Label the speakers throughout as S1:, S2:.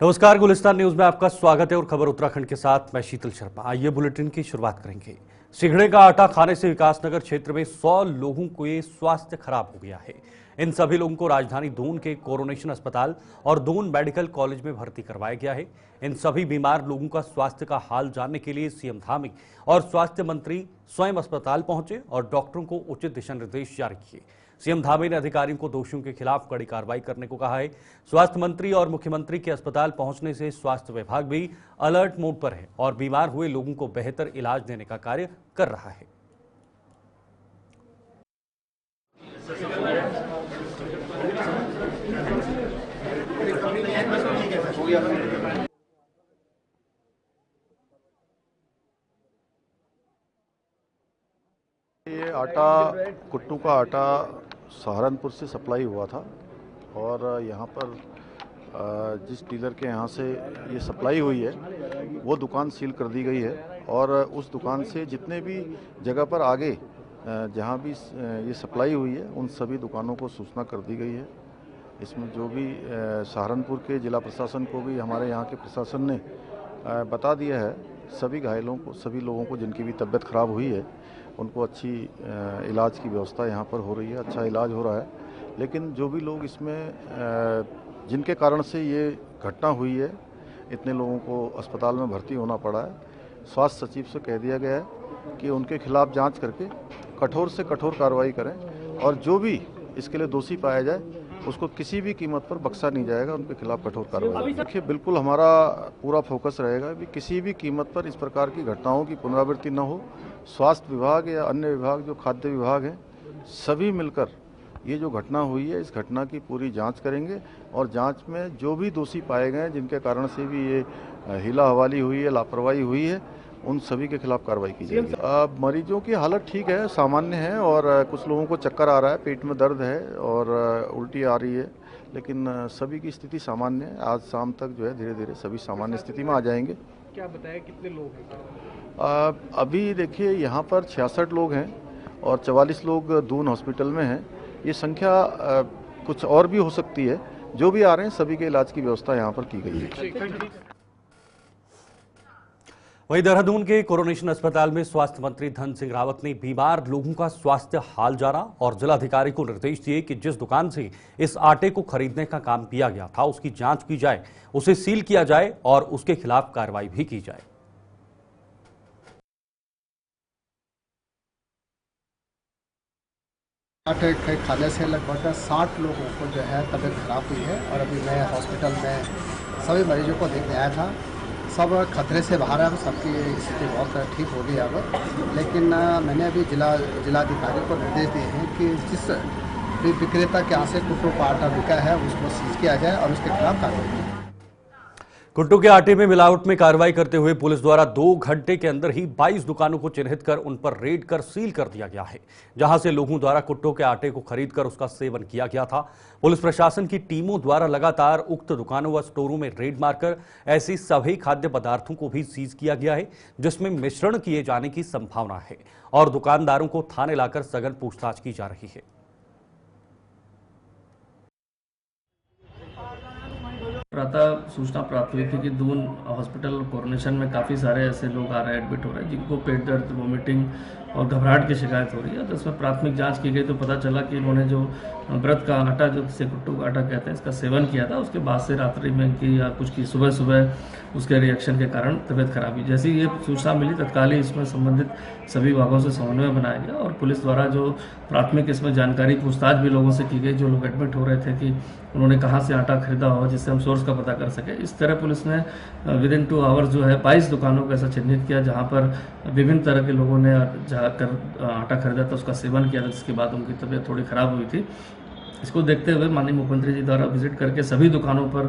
S1: नमस्कार, गुलिस्तान न्यूज में आपका स्वागत है और खबर उत्तराखंड के साथ मैं शीतल शर्मा। आइए बुलेटिन की शुरुआत करेंगे। सिगड़े का आटा खाने से विकासनगर क्षेत्र में 100 लोगों को ये स्वास्थ्य खराब हो गया है। इन सभी लोगों को राजधानी दून के कोरोनेशन अस्पताल और दून मेडिकल कॉलेज में भर्ती करवाया गया है। इन सभी बीमार लोगों का स्वास्थ्य का हाल जानने के लिए सीएम धामी और स्वास्थ्य मंत्री स्वयं अस्पताल पहुंचे और डॉक्टरों को उचित दिशा निर्देश जारी किए। सीएम धामी ने अधिकारियों को दोषियों के खिलाफ कड़ी कार्रवाई करने को कहा है। स्वास्थ्य मंत्री और मुख्यमंत्री के अस्पताल पहुंचने से स्वास्थ्य विभाग भी अलर्ट मोड पर है और बीमार हुए लोगों को बेहतर इलाज देने का कार्य कर रहा है।
S2: ये आटा कुट्टू का आटा सहारनपुर से सप्लाई हुआ था और यहाँ पर जिस डीलर के यहाँ से ये सप्लाई हुई है वो दुकान सील कर दी गई है और उस दुकान से जितने भी जगह पर आगे जहाँ भी ये सप्लाई हुई है उन सभी दुकानों को सूचना कर दी गई है। इसमें जो भी सहारनपुर के जिला प्रशासन को भी हमारे यहाँ के प्रशासन ने बता दिया है। सभी घायलों को, सभी लोगों को जिनकी भी तबीयत खराब हुई है उनको अच्छी इलाज की व्यवस्था यहाँ पर हो रही है, अच्छा इलाज हो रहा है। लेकिन जो भी लोग इसमें जिनके कारण से ये घटना हुई है, इतने लोगों को अस्पताल में भर्ती होना पड़ा है, स्वास्थ्य सचिव से कह दिया गया है कि उनके खिलाफ जांच करके कठोर से कठोर कार्रवाई करें और जो भी इसके लिए दोषी पाया जाए उसको किसी भी कीमत पर बख्शा नहीं जाएगा, उनके खिलाफ कठोर कार्रवाई। देखिए, बिल्कुल हमारा पूरा फोकस रहेगा कि किसी भी कीमत पर इस प्रकार की घटनाओं की पुनरावृत्ति न हो। स्वास्थ्य विभाग या अन्य विभाग जो खाद्य विभाग हैं, सभी मिलकर ये जो घटना हुई है इस घटना की पूरी जांच करेंगे और जांच में जो भी दोषी पाए गए जिनके कारण से भी ये हिला हवाली हुई है, लापरवाही हुई है, उन सभी के खिलाफ कार्रवाई की जाएगी। मरीजों की हालत ठीक है, सामान्य है और कुछ लोगों को चक्कर आ रहा है, पेट में दर्द है और उल्टी आ रही है, लेकिन सभी की स्थिति सामान्य है। आज शाम तक जो है धीरे धीरे सभी सामान्य स्थिति में आ जाएंगे।
S3: क्या बताया कितने लोग हैं?
S2: अभी देखिए यहाँ पर 66 लोग हैं और 44 लोग दून हॉस्पिटल में हैं। ये संख्या कुछ और भी हो सकती है। जो भी आ रहे हैं सभी के इलाज की व्यवस्था यहाँ पर की गई है।
S1: वहीं देहरादून के कोरोनेशन अस्पताल में स्वास्थ्य मंत्री धन सिंह रावत ने बीमार लोगों का स्वास्थ्य हाल जाना और जिलाधिकारी को निर्देश दिए कि जिस दुकान से इस आटे को खरीदने का काम किया गया था उसकी जांच की जाए, उसे सील किया जाए और उसके खिलाफ कार्रवाई भी की जाए।
S4: आटे के खाने से लगभग 60 लोगों को जो है तबीयत खराब हुई है और अभी मैं हॉस्पिटल में सभी मरीजों को देखने आया था। सब खतरे से बाहर है, सबकी स्थिति बहुत ठीक हो गई है अब। लेकिन मैंने अभी जिलाधिकारी को निर्देश दिए हैं कि जिस विक्रेता के यहाँ से कुट्टू का आटा बिका है उसको सीज किया जाए और उसके खिलाफ कार्रवाई की जाए।
S1: कुट्टू के आटे में मिलावट में कार्रवाई करते हुए पुलिस द्वारा 2 घंटे के अंदर ही 22 दुकानों को चिन्हित कर उन पर रेड कर सील कर दिया गया है, जहां से लोगों द्वारा कुट्टू के आटे को खरीदकर उसका सेवन किया गया था। पुलिस प्रशासन की टीमों द्वारा लगातार उक्त दुकानों व स्टोरों में रेड मारकर ऐसी सभी खाद्य पदार्थों को भी सीज किया गया है जिसमें मिश्रण किए जाने की संभावना है और दुकानदारों को थाने लाकर सघन पूछताछ की जा रही है।
S3: प्रातः सूचना प्राप्त हुई थी कि दून हॉस्पिटल कोरोनेशन में काफ़ी सारे ऐसे लोग आ रहे हैं, एडमिट हो रहे हैं जिनको पेट दर्द, वोमिटिंग और घबराहट की शिकायत हो रही है। तो इसमें प्राथमिक जांच की गई तो पता चला कि इन्होंने जो व्रत का आटा, जो जिसे कुट्टू का आटा कहते हैं, इसका सेवन किया था। उसके बाद से रात्रि में इनकी या कुछ की सुबह उसके रिएक्शन के कारण तबीयत खराब हुई। जैसे ही ये सूचना मिली तत्काल ही इसमें संबंधित सभी विभागों से समन्वय बनाया गया और पुलिस द्वारा जो प्राथमिक इसमें जानकारी पूछताछ भी लोगों से की गई, जो लोग एडमिट हो रहे थे कि उन्होंने कहाँ से आटा खरीदा हो, जिससे हम सोर्स का पता कर सके। इस तरह पुलिस ने विदिन 2 आवर्स जो है 22 दुकानों को ऐसा चिन्हित किया जहाँ पर विभिन्न तरह के लोगों ने जाकर आटा खरीदा था, उसका सेवन किया था, जिसके बाद उनकी तबीयत थोड़ी खराब हुई थी। इसको देखते हुए माननीय मुख्यमंत्री जी द्वारा विजिट करके सभी दुकानों पर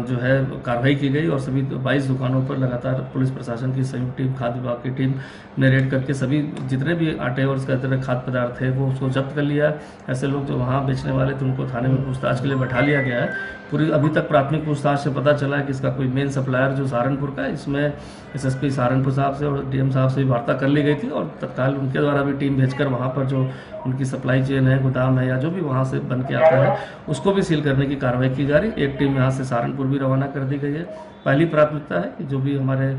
S3: जो है कार्रवाई की गई और सभी 22 दुकानों पर लगातार पुलिस प्रशासन की संयुक्त टीम, खाद्य विभाग की टीम ने रेड करके सभी जितने भी आटे और इसका तरह खाद्य पदार्थ है वो उसको जब्त कर लिया। ऐसे लोग जो वहाँ बेचने वाले थे उनको थाने में पूछताछ के लिए बैठा लिया गया है। पूरी अभी तक प्राथमिक पूछताछ से पता चला है कि इसका कोई मेन सप्लायर जो सहारनपुर का है, इसमें एसएसपी सहारनपुर साहब से और डीएम साहब से भी वार्ता कर ली गई थी और तत्काल उनके द्वारा भी टीम भेजकर वहाँ पर जो उनकी सप्लाई चेन है, गोदाम है या जो भी वहाँ से बन के आता है उसको भी सील करने की कार्रवाई की जा रही। एक टीम यहाँ से सहारनपुर भी रवाना कर दी गई है। पहली प्राथमिकता है कि जो भी हमारे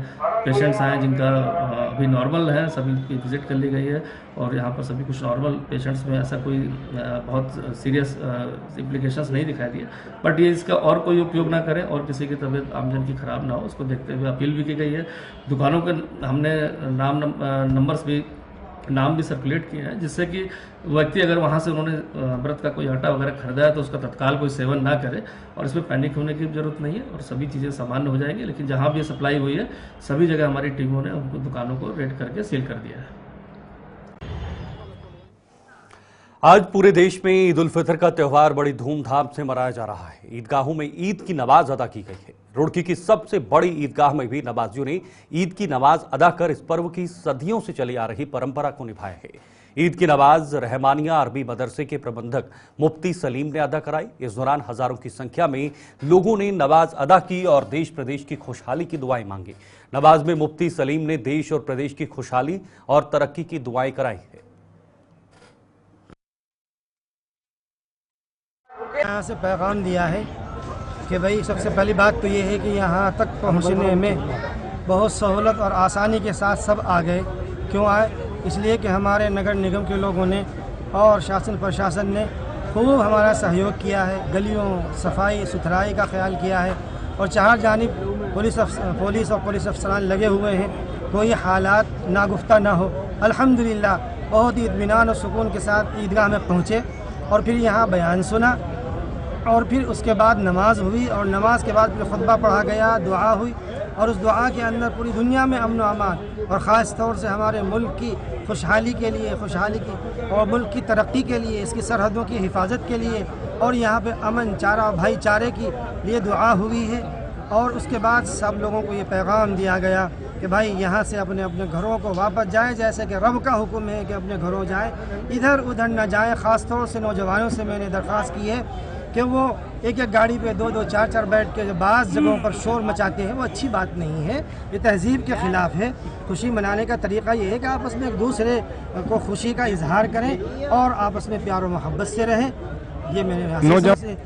S3: पेशेंट्स आए जिनका अभी नॉर्मल है सभी की विजिट कर ली गई है और यहाँ पर सभी कुछ नॉर्मल पेशेंट्स में ऐसा कोई बहुत सीरियस इम्प्लीकेशंस नहीं दिखाई दिए, बट ये इसका और कोई उपयोग ना करें और किसी की तबीयत आमजन की खराब ना हो उसको देखते हुए अपील भी की गई है। दुकानों के हमने नाम भी सर्कुलेट किए हैं जिससे कि व्यक्ति अगर वहाँ से उन्होंने व्रत का कोई आटा वगैरह खरीदा है तो उसका तत्काल कोई सेवन ना करे और इसमें पैनिक होने की जरूरत नहीं है और सभी चीज़ें सामान्य हो जाएंगी। लेकिन जहाँ भी सप्लाई हुई है सभी जगह हमारी टीमों ने उनको दुकानों को रेड करके सील कर दिया है।
S1: आज पूरे देश में ईद उल फितर का त्यौहार बड़ी धूमधाम से मनाया जा रहा है। ईदगाहों में ईद की नमाज अदा की गई है। रुड़की की सबसे बड़ी ईदगाह में भी नमाजियों ने ईद की नमाज अदा कर इस पर्व की सदियों से चली आ रही परंपरा को निभाया है। ईद की नमाज रहमानिया अरबी मदरसे के प्रबंधक मुफ्ती सलीम ने अदा कराई। इस दौरान हजारों की संख्या में लोगों ने नमाज अदा की और देश प्रदेश की खुशहाली की दुआएं मांगी। नमाज में मुफ्ती सलीम ने देश और प्रदेश की खुशहाली और तरक्की की दुआएं कराई है।
S5: यहाँ से पैगाम दिया है कि भाई सबसे पहली बात तो ये है कि यहाँ तक पहुँचने में बहुत सहूलत और आसानी के साथ सब आ गए। क्यों आए? इसलिए कि हमारे नगर निगम के लोगों ने और शासन प्रशासन ने खूब हमारा सहयोग किया है। गलियों सफाई सुथराई का ख्याल किया है और चार जानिब पुलिस और पुलिस अफसरान लगे हुए हैं। कोई हालात नागुफ्ता ना हो। अल्हम्दुलिल्लाह बहुत ही इत्मीनान और सुकून के साथ ईदगाह में पहुँचे और फिर यहाँ बयान सुना और फिर उसके बाद नमाज हुई और नमाज के बाद फिर खुतबा पढ़ा गया, दुआ हुई और उस दुआ के अंदर पूरी दुनिया में अमन व अमान और ख़ास तौर से हमारे मुल्क की खुशहाली के लिए और मुल्क की तरक्की के लिए, इसकी सरहदों की हिफाजत के लिए और यहाँ पे अमन चारा भाईचारे की लिए दुआ हुई है। और उसके बाद सब लोगों को ये पैगाम दिया गया कि भाई यहाँ से अपने अपने घरों को वापस जाएं, जैसे कि रब का हुक्म है कि अपने घरों जाएं, इधर उधर न जाएं। ख़ास तौर से नौजवानों से मैंने दरख्वास्त की है कि वो एक एक गाड़ी पे दो दो चार चार बैठ के जो बाज़ जगहों पर शोर मचाते हैं वो अच्छी बात नहीं है, ये तहजीब के ख़िलाफ़ है। खुशी मनाने का तरीक़ा ये है कि आपस में एक दूसरे को खुशी का इजहार करें और आपस में प्यार और मोहब्बत से रहें। ये मैंने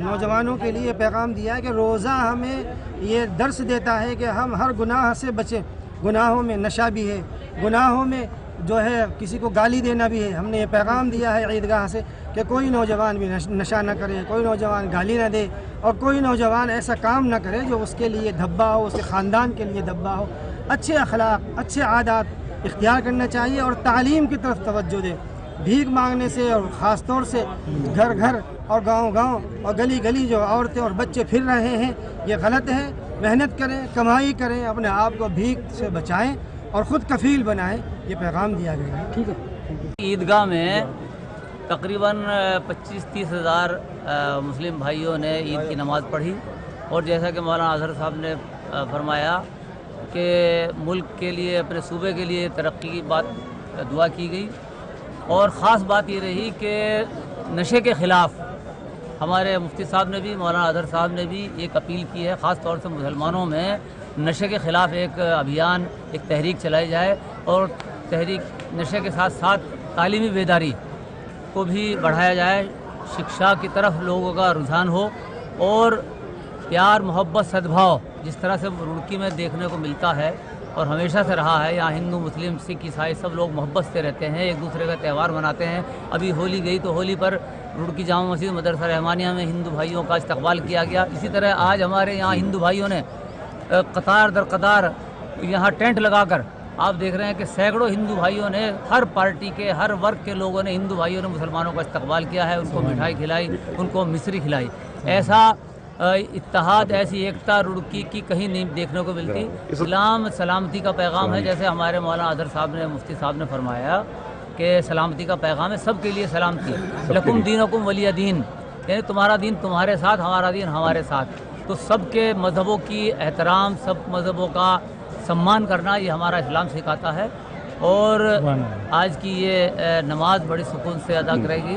S5: नौजवानों के लिए पैगाम दिया है कि रोज़ा हमें ये दर्स देता है कि हम हर गुनाह से बचें। गुनाहों में नशा भी है, गुनाहों में जो है किसी को गाली देना भी है। हमने ये पैगाम दिया है ईदगाह से कि कोई नौजवान भी नशा न करे, कोई नौजवान गाली न दे और कोई नौजवान ऐसा काम न करे जो उसके लिए धब्बा हो, उसके ख़ानदान के लिए धब्बा हो। अच्छे अखलाक, अच्छे आदात इख्तियार करना चाहिए और तालीम की तरफ तवज्जो दें। भीख मांगने से और ख़ास तौर से घर घर और गांव और गली गली जो औरतें और बच्चे फिर रहे हैं ये गलत है। मेहनत करें, कमाई करें, अपने आप को भीख से बचाएं और ख़ुद कफ़ील बनाएं। ये पैगाम दिया गया है। ठीक है।
S6: ईदगाह में तकरीबन 25-30 हज़ार मुस्लिम भाइयों ने ईद की नमाज़ पढ़ी और जैसा कि मौलाना अजहर साहब ने फरमाया कि मुल्क के लिए, अपने सूबे के लिए तरक्की की बात दुआ की गई और ख़ास बात ये रही कि नशे के ख़िलाफ़ हमारे मुफ्ती साहब ने भी, मौलाना अजहर साहब ने भी एक अपील की है, ख़ास तौर से मुसलमानों में नशे के ख़िलाफ़ एक अभियान, एक तहरीक चलाई जाए और तहरीक नशे के साथ साथ तालीमी बेदारी को भी बढ़ाया जाए, शिक्षा की तरफ लोगों का रुझान हो और प्यार मोहब्बत सद्भाव जिस तरह से रुड़की में देखने को मिलता है और हमेशा से रहा है। यहाँ हिंदू मुस्लिम सिख ईसाई सब लोग मोहब्बत से रहते हैं, एक दूसरे का त्यौहार मनाते हैं। अभी होली गई तो होली पर रुड़की जामा मस्जिद मदरसा रहमानिया में हिंदू भाइयों का इस्तकबाल किया गया। इसी तरह आज हमारे यहाँ हिंदू भाइयों ने कतार दर कतार यहाँ टेंट लगाकर आप देख रहे हैं कि सैकड़ों हिंदू भाइयों ने, हर पार्टी के, हर वर्ग के लोगों ने, हिंदू भाइयों ने मुसलमानों का इस्तकबाल किया है, उनको मिठाई खिलाई, उनको मिश्री खिलाई। ऐसा इत्तेहाद, ऐसी एकता रुड़की की कहीं नहीं देखने को मिलती। इस्लाम सलामती का पैगाम है, जैसे हमारे मौलाना अजहर साहब ने, मुफ्ती साहब ने फरमाया कि सलामती का पैगाम है, सब के लिए सलामती। लकुम दीनुकुम वलिय दीन, यानी तुम्हारा दीन तुम्हारे साथ, हमारा दीन हमारे साथ। तो सबके मज़हबों की एहतराम, सब मज़हबों का सम्मान करना ये हमारा इस्लाम सिखाता है। और आज की ये नमाज बड़ी सुकून से अदा करेगी।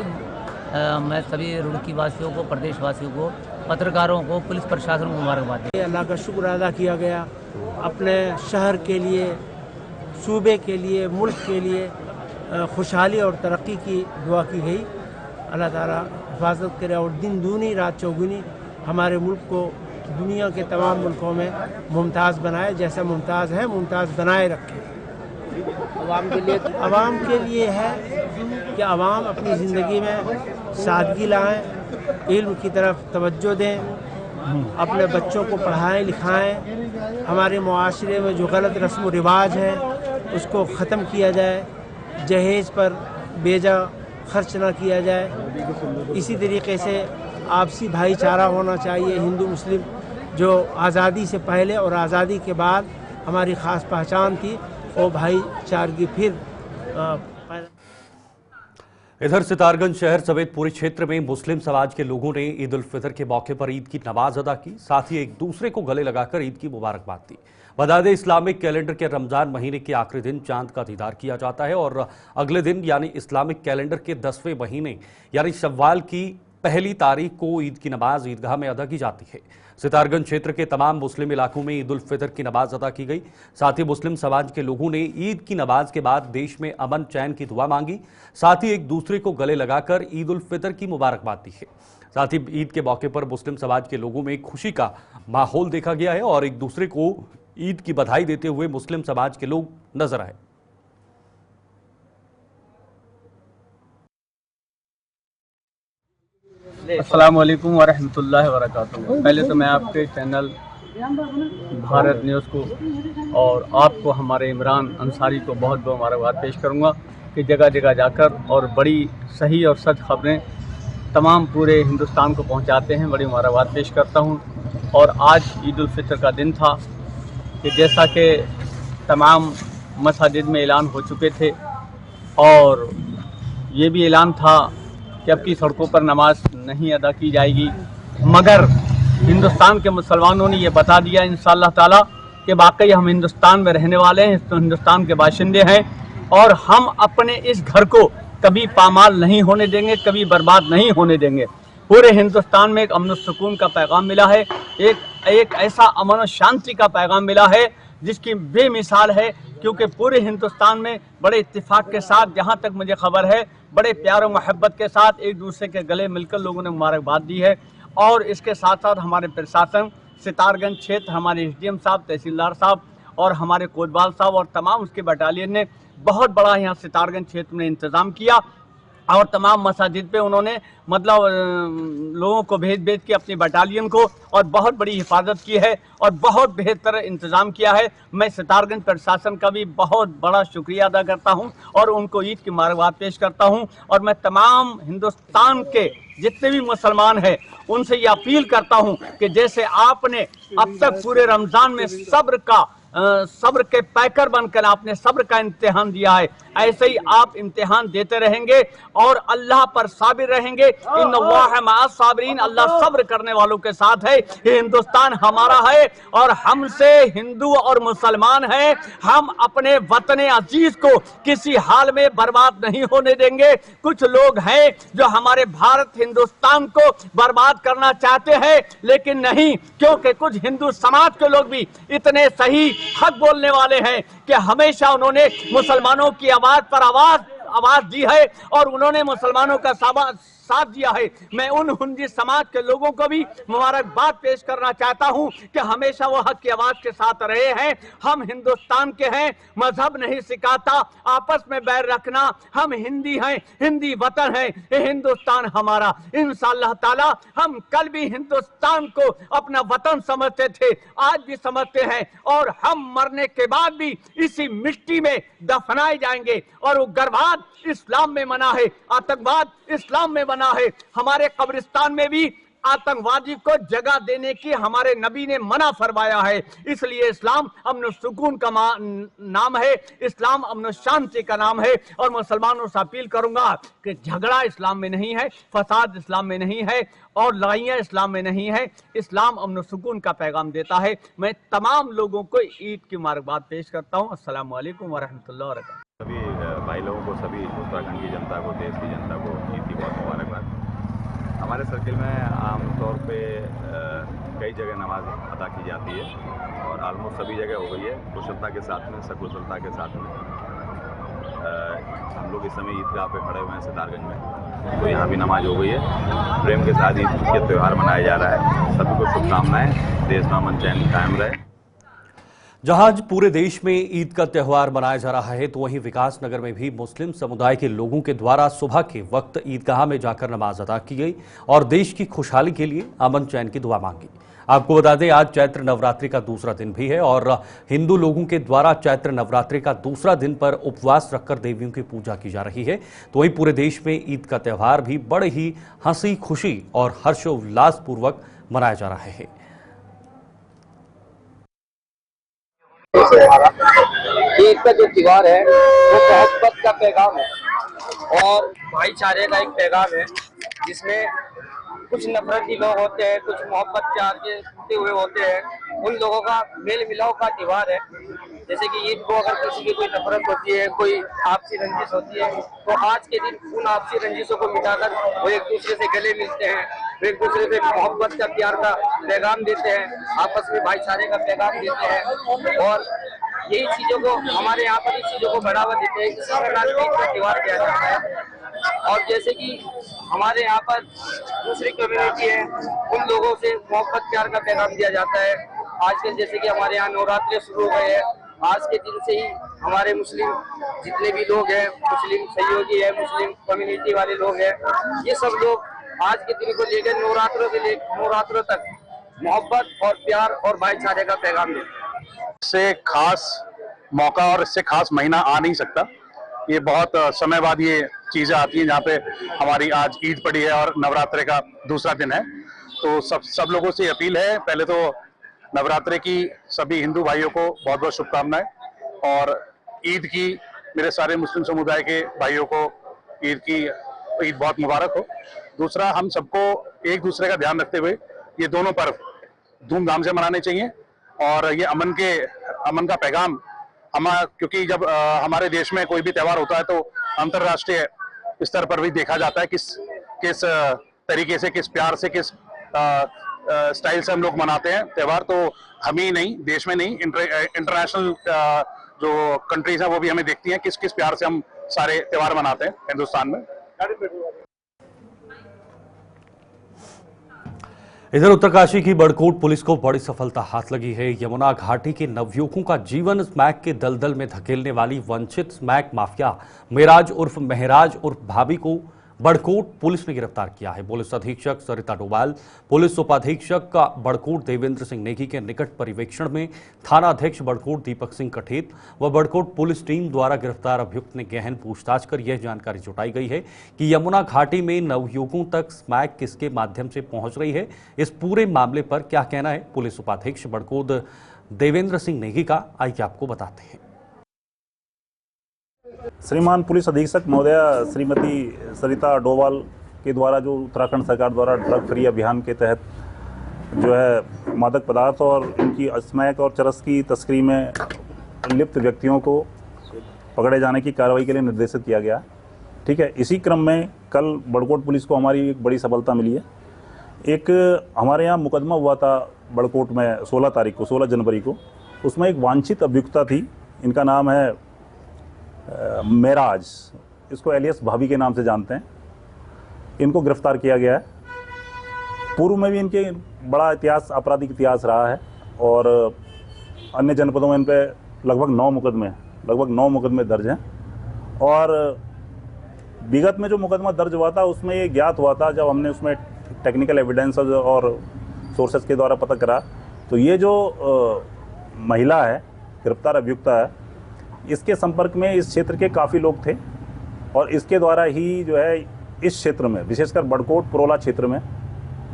S6: मैं सभी रुड़की वासियों को, प्रदेश वासियों को, पत्रकारों को, पुलिस प्रशासन को मुबारकबाद दें।
S7: अल्लाह का शुक्र अदा किया गया अपने शहर के लिए, सूबे के लिए, मुल्क के लिए
S5: खुशहाली और तरक्की की दुआ की गई। अल्लाह ताला हिफाजत करे और दिन दूनी रात चौगुनी हमारे मुल्क को दुनिया के तमाम मुल्कों में मुमताज़ बनाए, जैसा मुमताज़ है मुमताज़ बनाए रखे। आवाम के लिए है कि आवाम अपनी ज़िंदगी में सादगी लाएँ, इल्म की तरफ तवज्जो दें, अपने बच्चों को पढ़ाएं लिखाएं, हमारे मुआशरे में जो गलत रस्म व रिवाज है उसको ख़त्म किया जाए, जहेज़ पर बेजा खर्च ना किया जाए। इसी तरीके से आपसी भाईचारा होना चाहिए। हिंदू मुस्लिम जो आज़ादी से पहले और आज़ादी के बाद हमारी ख़ास पहचान थी, वो भाईचारगी फिर
S1: इधर सितारगंज शहर समेत पूरे क्षेत्र में मुस्लिम समाज के लोगों ने ईद उल फितर के मौके पर ईद की नमाज अदा की, साथ ही एक दूसरे को गले लगाकर ईद की मुबारकबाद दी। बता दें, इस्लामिक कैलेंडर के रमजान महीने के आखिरी दिन चांद का दीदार किया जाता है और अगले दिन यानी इस्लामिक कैलेंडर के 10वें महीने यानी शव्वाल की पहली तारीख को ईद की नमाज ईदगाह में अदा की जाती है। सितारगंज क्षेत्र के तमाम मुस्लिम इलाकों में ईद उल फितर की नमाज अदा की गई। साथ ही मुस्लिम समाज के लोगों ने ईद की नमाज के बाद देश में अमन चैन की दुआ मांगी, साथ ही एक दूसरे को गले लगाकर ईद उल फितर की मुबारकबाद दी है। साथ ही ईद के मौके पर मुस्लिम समाज के लोगों में खुशी का माहौल देखा गया है और एक दूसरे को ईद की बधाई देते हुए मुस्लिम समाज के लोग नजर आए।
S7: अस्सलाम वालेकुम वरहमतुल्लाहि वबरकातुहू। पहले तो मैं आपके चैनल भारत न्यूज़ को और आपको हमारे इमरान अंसारी को बहुत बहुत मुबारकबाद पेश करूंगा कि जगह जगह जाकर और बड़ी सही और सच खबरें तमाम पूरे हिंदुस्तान को पहुंचाते हैं। बड़ी मुबारकबाद पेश करता हूं। और आज ईद उल फितर का दिन था कि जैसा कि तमाम मसाजिद में ऐलान हो चुके थे और ये भी ऐलान था कि अब की सड़कों पर नमाज नहीं अदा की जाएगी, मगर हिंदुस्तान के मुसलमानों ने ये बता दिया इंशाअल्लाह ताला कि वाकई हम हिंदुस्तान में रहने वाले हैं, तो हिंदुस्तान के बाशिंदे हैं और हम अपने इस घर को कभी पामाल नहीं होने देंगे, कभी बर्बाद नहीं होने देंगे। पूरे हिंदुस्तान में एक अमन और सुकून का पैगाम मिला है, एक ऐसा अमन और शांति का पैगाम मिला है जिसकी बेमिसाल है, क्योंकि पूरे हिंदुस्तान में बड़े इत्तेफाक के साथ, जहाँ तक मुझे खबर है, बड़े प्यार और मोहब्बत के साथ एक दूसरे के गले मिलकर लोगों ने मुबारकबाद दी है। और इसके साथ साथ हमारे प्रशासन, सितारगंज क्षेत्र, हमारे SDM साहब, तहसीलदार साहब और हमारे कोतवाल साहब और तमाम उसके बटालियन ने बहुत बड़ा यहाँ सितारगंज क्षेत्र में इंतज़ाम किया और तमाम मसाजिद पे उन्होंने मतलब लोगों को भेज के अपनी बटालियन को और बहुत बड़ी हिफाजत की है और बहुत बेहतर इंतज़ाम किया है। मैं सितारगंज प्रशासन का भी बहुत बड़ा शुक्रिया अदा करता हूं और उनको ईद की मुबारकबाद पेश करता हूं। और मैं तमाम हिंदुस्तान के जितने भी मुसलमान हैं उनसे ये अपील करता हूं कि जैसे आपने अब तक पूरे रमज़ान में सब्र के पैकर बनकर आपने सब्र का इम्तिहान दिया है, ऐसे ही आप इम्तिहान देते रहेंगे और अल्लाह पर साबिर रहेंगे। इन्नल्लाह मअस साबिरीन, अल्लाह सब्र करने वालों के साथ है। ये हिंदुस्तान हमारा है और हमसे हिंदू और मुसलमान हैं। हम अपने वतन अजीज को किसी हाल में बर्बाद नहीं होने देंगे। कुछ लोग हैं जो हमारे भारत हिंदुस्तान को बर्बाद करना चाहते हैं, लेकिन नहीं, क्योंकि कुछ हिंदू समाज के लोग भी इतने सही हक बोलने वाले हैं कि हमेशा उन्होंने मुसलमानों की आवाज पर आवाज दी है और उन्होंने मुसलमानों का साथ दिया है। मैं उन हिंदी समाज के लोगों को भी मुबारकबाद पेश करना चाहता हूं कि हमेशा वो हक की आवाज के साथ रहे हैं। हम हिंदुस्तान के हैं, मजहब नहीं सिखाता आपस में बैर रखना। हम हिंदी हैं, हिंदी वतन है, ये हिंदुस्तान हमारा। इंशाअल्लाह ताला हम कल भी हिंदुस्तान को अपना वतन समझते थे, आज भी समझते हैं और हम मरने के बाद भी इसी मिट्टी में दफनाए जाएंगे। और उग्रवाद इस्लाम में मना है, आतंकवाद इस्लाम में मना है। हमारे कब्रिस्तान में भी आतंकवादी को जगह देने की हमारे नबी ने मना फरमाया है। इसलिए इस्लाम अमन सुकून का नाम है, इस्लाम अमन शांति का नाम है। और मुसलमानों से अपील करूंगा कि झगड़ा इस्लाम में नहीं है, फसाद इस्लाम में नहीं है और लड़ाइयाँ इस्लाम में नहीं है। इस्लाम अमन सुकून का पैगाम देता है। मैं तमाम लोगों को ईद की मुबारकबाद पेश करता हूँ। अस्सलाम वालेकुम वरहमतुल्लाहि वबरकातुहू।
S8: सभी भाई लोगों को, सभी उत्तराखंड की जनता को, देश की जनता को ईद की बहुत मुबारकबाद। हमारे सर्किल में आमतौर पे कई जगह नमाज अदा की जाती है और ऑलमोस्ट सभी जगह हो गई है, कुशलता के साथ में, सकुशलता के साथ में। हम लोग इस समय ईदगाह पे खड़े हुए हैं सितारगंज में, तो यहाँ भी नमाज हो गई है। प्रेम के साथ ईद के त्यौहार मनाया जा रहा है। सभी को शुभकामनाएं। देश में अमन चैन कायम रहे।
S1: जहां आज पूरे देश में ईद का त्यौहार मनाया जा रहा है, तो वहीं विकास नगर में भी मुस्लिम समुदाय के लोगों के द्वारा सुबह के वक्त ईदगाह में जाकर नमाज अदा की गई और देश की खुशहाली के लिए अमन चैन की दुआ मांगी। आपको बता दें, आज चैत्र नवरात्रि का दूसरा दिन भी है और हिंदू लोगों के द्वारा चैत्र नवरात्रि का दूसरा दिन पर उपवास रखकर देवियों की पूजा की जा रही है। तो वहीं पूरे देश में ईद का त्यौहार भी बड़े ही हंसी खुशी और हर्षोल्लास पूर्वक मनाया जा रहा है।
S9: ईद का जो त्योहार है वो मोहब्बत का पैगाम है और भाईचारे का एक पैगाम है, जिसमें कुछ नफरती लोग होते हैं, कुछ मोहब्बत प्यार के टूटे हुए होते हैं। उन लोगों का मेल मिलाव का त्योहार है। जैसे कि ईद को अगर किसी की कोई नफरत होती है, कोई आपसी रंजिश होती है, तो आज के दिन उन आपसी रंजिशों को मिटाकर वो एक दूसरे से गले मिलते हैं, एक दूसरे से मोहब्बत का प्यार का पैगाम देते हैं, आपस में भाईचारे का पैगाम देते हैं और यही चीजों को हमारे यहाँ पर इस चीजों को बढ़ावा देते हैं। इसी प्रकार ईद का त्योहार किया जाता है। और जैसे कि हमारे यहाँ पर दूसरी कम्युनिटी है, उन लोगों से मोहब्बत प्यार का पैगाम दिया जाता है। आजकल जैसे कि हमारे यहाँ नवरात्रि शुरू हो गए हैं, आज के दिन से ही हमारे मुस्लिम जितने भी लोग हैं, मुस्लिम सहयोगी है, मुस्लिम कम्युनिटी वाले लोग हैं, ये सब लोग आज के दिन को लेकर नवरात्रों तक मोहब्बत और प्यार और भाईचारे का पैगाम देते हैं।
S10: इससे खास मौका और इससे खास महीना आ नहीं सकता। ये बहुत समय बाद ये चीजें आती हैं जहाँ पे हमारी आज ईद पड़ी है और नवरात्रि का दूसरा दिन है। तो सब लोगों से अपील है, पहले तो नवरात्रि की सभी हिंदू भाइयों को बहुत बहुत शुभकामनाएं और ईद की मेरे सारे मुस्लिम समुदाय के भाइयों को ईद बहुत मुबारक हो। दूसरा, हम सबको एक दूसरे का ध्यान रखते हुए ये दोनों पर्व धूमधाम से मनाने चाहिए और ये अमन का पैगाम क्योंकि जब हमारे देश में कोई भी त्यौहार होता है तो अंतर्राष्ट्रीय स्तर पर भी देखा जाता है किस तरीके से, किस प्यार से, किस स्टाइल से हम लोग मनाते हैं त्यौहार। तो हम ही नहीं, देश में नहीं, इंटरनेशनल जो कंट्रीज हैं वो भी हमें देखती हैं किस किस प्यार से हम सारे त्यौहार मनाते हैं हिंदुस्तान में।
S1: इधर उत्तरकाशी की बड़कोट पुलिस को बड़ी सफलता हाथ लगी है। यमुना घाटी के नवयुवकों का जीवन स्मैक के दलदल में धकेलने वाली वंचित स्मैक माफिया मेराज उर्फ महराज उर्फ भाभी को बड़कोट पुलिस ने गिरफ्तार किया है। पुलिस अधीक्षक सरिता डोभाल, पुलिस उपाधीक्षक का बड़कोट देवेंद्र सिंह नेगी के निकट पर्यवेक्षण में थाना अध्यक्ष बड़कोट दीपक सिंह कठेत व बड़कोट पुलिस टीम द्वारा गिरफ्तार अभियुक्त ने गहन पूछताछ कर यह जानकारी जुटाई गई है कि यमुना घाटी में नवयुवकों तक स्मैक किसके माध्यम से पहुंच रही है। इस पूरे मामले पर क्या कहना है पुलिस उपाधीक्षक बड़कोट देवेंद्र सिंह नेगी का, आइए आपको बताते हैं।
S11: श्रीमान पुलिस अधीक्षक महोदया श्रीमती सरिता डोभाल के द्वारा जो उत्तराखंड सरकार द्वारा ड्रग फ्री अभियान के तहत जो है मादक पदार्थ और इनकी स्मैक और चरस की तस्करी में लिप्त व्यक्तियों को पकड़े जाने की कार्रवाई के लिए निर्देशित किया गया। ठीक है, इसी क्रम में कल बड़कोट पुलिस को हमारी एक बड़ी सफलता मिली है। एक हमारे यहाँ मुकदमा हुआ था बड़कोट में 16 जनवरी को। उसमें एक वांछित अभियुक्ता थी, इनका नाम है मेराज, इसको एलियस भाभी के नाम से जानते हैं। इनको गिरफ्तार किया गया है। पूर्व में भी इनके बड़ा आपराधिक इतिहास रहा है और अन्य जनपदों में इन पर लगभग 9 मुकदमे दर्ज हैं। और विगत में जो मुकदमा दर्ज हुआ था उसमें ये ज्ञात हुआ था, जब हमने उसमें टेक्निकल एविडेंस और सोर्सेस के द्वारा पता करा, तो ये जो महिला है, गिरफ्तार अभियुक्ता है, इसके संपर्क में इस क्षेत्र के काफ़ी लोग थे और इसके द्वारा ही जो है इस क्षेत्र में, विशेषकर बड़कोट पुरोला क्षेत्र में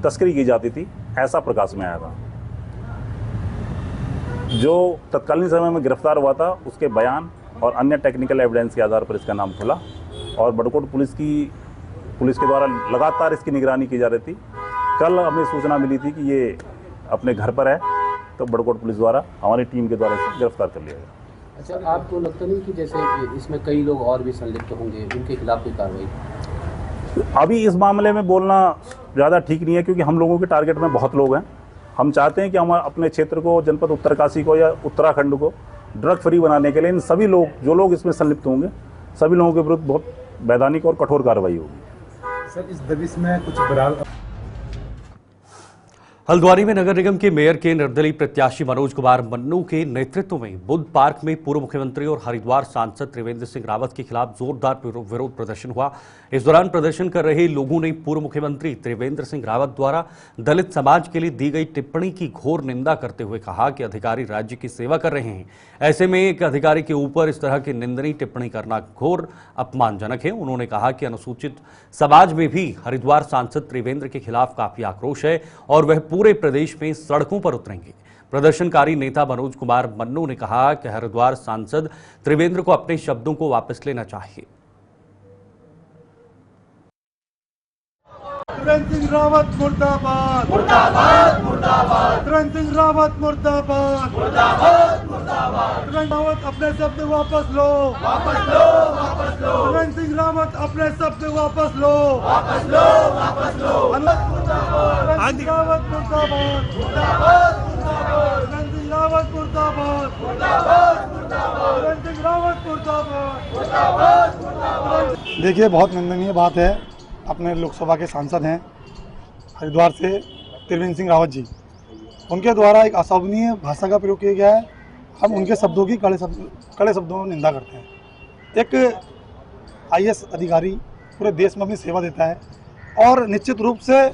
S11: तस्करी की जाती थी, ऐसा प्रकाश में आया था। जो तत्कालीन समय में गिरफ्तार हुआ था उसके बयान और अन्य टेक्निकल एविडेंस के आधार पर इसका नाम खुला और बड़कोट पुलिस के द्वारा लगातार इसकी निगरानी की जा रही थी। कल हमें सूचना मिली थी कि ये अपने घर पर है, तो बड़कोट पुलिस द्वारा हमारी टीम के द्वारा इसे गिरफ्तार कर लिया गया।
S12: अच्छा, आपको लगता नहीं कि जैसे इसमें कई लोग और भी संलिप्त होंगे, उनके खिलाफ भी कार्रवाई?
S11: अभी इस मामले में बोलना ज़्यादा ठीक नहीं है, क्योंकि हम लोगों के टारगेट में बहुत लोग हैं। हम चाहते हैं कि हम अपने क्षेत्र को, जनपद उत्तरकाशी को या उत्तराखंड को ड्रग फ्री बनाने के लिए इन सभी लोग, जो लोग इसमें संलिप्त होंगे, सभी लोगों के विरुद्ध बहुत वैधानिक और कठोर कार्रवाई होगी।
S13: सर, इस दबिश में कुछ बराल
S1: हल्द्वानी में नगर निगम के मेयर के निर्दलीय प्रत्याशी मनोज कुमार मन्नू के नेतृत्व में बुद्ध पार्क में पूर्व मुख्यमंत्री और हरिद्वार सांसद त्रिवेंद्र सिंह रावत के खिलाफ जोरदार विरोध प्रदर्शन हुआ। इस दौरान प्रदर्शन कर रहे लोगों ने पूर्व मुख्यमंत्री त्रिवेंद्र सिंह रावत द्वारा दलित समाज के लिए दी गई टिप्पणी की घोर निंदा करते हुए कहा कि अधिकारी राज्य की सेवा कर रहे हैं, ऐसे में एक अधिकारी के ऊपर इस तरह की निंदनीय टिप्पणी करना घोर अपमानजनक है। उन्होंने कहा कि अनुसूचित समाज में भी हरिद्वार सांसद त्रिवेंद्र के खिलाफ काफी आक्रोश है और वह पूरे प्रदेश में सड़कों पर उतरेंगे। प्रदर्शनकारी नेता मनोज कुमार मन्नू ने कहा कि हरिद्वार सांसद त्रिवेंद्र को अपने शब्दों को वापस लेना चाहिए।
S14: त्रिवेंद्र सिंह रावत मुर्दाबाद, मुर्दाबाद, मुर्दाबाद। त्रिवेंद्र सिंह रावत मुर्दाबाद, मुर्दाबाद, मुर्दाबाद। त्रिवेंद्र रावत अपने शब्द वापस लो, वापस लो, वापस लो। त्रिवेंद्र सिंह रावत अपने शब्द वापस लो, वापस लो, वापस लो। त्रिवेंद्र सिंह रावत मुर्दाबाद, मुर्दाबाद, मुर्दाबाद। त्रिवेंद्र सिंह रावत मुर्दाबाद, मुर्दाबाद, मुर्दाबाद। त्रिवेंद्र सिंह रावत मुर्दाबाद, मुर्दाबाद, मुर्दाबाद।
S15: देखिए, बहुत निंदनीय बात है। अपने लोकसभा के सांसद हैं हरिद्वार से त्रिवेंद्र सिंह रावत जी, उनके द्वारा एक अशोभनीय भाषा का प्रयोग किया गया है। हम उनके शब्दों की कड़े शब्दों में निंदा करते हैं। एक IAS अधिकारी पूरे देश में अपनी सेवा देता है और निश्चित रूप से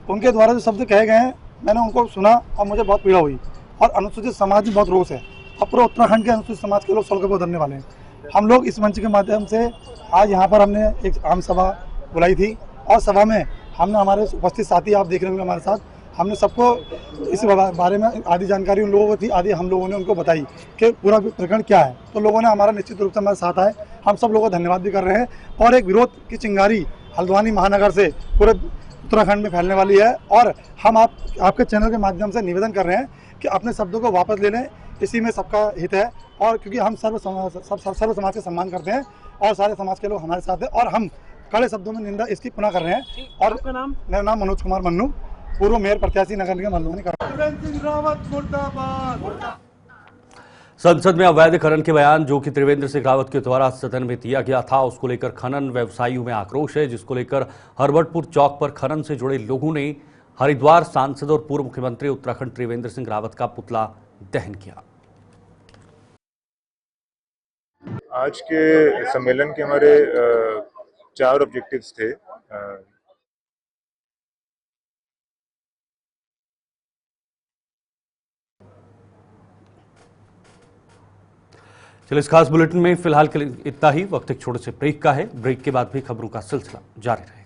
S15: उनके द्वारा जो शब्द कहे गए हैं, मैंने उनको सुना और मुझे बहुत पीड़ा हुई। और अनुसूचित समाज में बहुत रोष है और पूरे उत्तराखंड के अनुसूचित समाज के लोग सड़कों पर उतरने वाले हैं। हम लोग इस मंच के माध्यम से आज यहाँ पर हमने एक आम सभा बुलाई थी और सभा में हमने हमारे उपस्थित साथी, आप देख रहे होंगे हमारे साथ, हमने सबको इस बारे में आधी जानकारी उन लोगों को थी, आधी हम लोगों ने उनको बताई कि पूरा प्रकरण क्या है। तो लोगों ने हमारा निश्चित रूप से हमारे साथ आए। हम सब लोगों को धन्यवाद भी कर रहे हैं। और एक विरोध की चिंगारी हल्द्वानी महानगर से पूरे उत्तराखंड में फैलने वाली है और हम आपके चैनल के माध्यम से निवेदन कर रहे हैं कि अपने शब्दों को वापस ले लें। इसी में सबका हित है और क्योंकि हम सर्व समाज का सम्मान करते हैं और सारे समाज के लोग हमारे साथ हैं और हम कड़े शब्दों में निंदा इसकी पुनः कर रहे हैं। और मेरा नाम मनोज कुमार मन्नू, पूर्व मेयर प्रत्याशी नगर निगम हल्द्वानी का।
S1: संसद में अवैध खनन के बयान जो कि त्रिवेंद्र सिंह रावत के द्वारा सदन में दिया गया था, उसको लेकर खनन व्यवसायियों में आक्रोश है, जिसको लेकर हरवटपुर चौक पर खनन से जुड़े लोगों ने हरिद्वार सांसद और पूर्व मुख्यमंत्री उत्तराखंड त्रिवेंद्र सिंह रावत का पुतला दहन किया।
S16: आज के सम्मेलन के हमारे 4 ऑब्जेक्टिव्स थे।
S1: चलिए, इस खास बुलेटिन में फिलहाल के लिए इतना ही। वक्त एक छोटे से ब्रेक का है। ब्रेक के बाद भी खबरों का सिलसिला जारी रहेगा।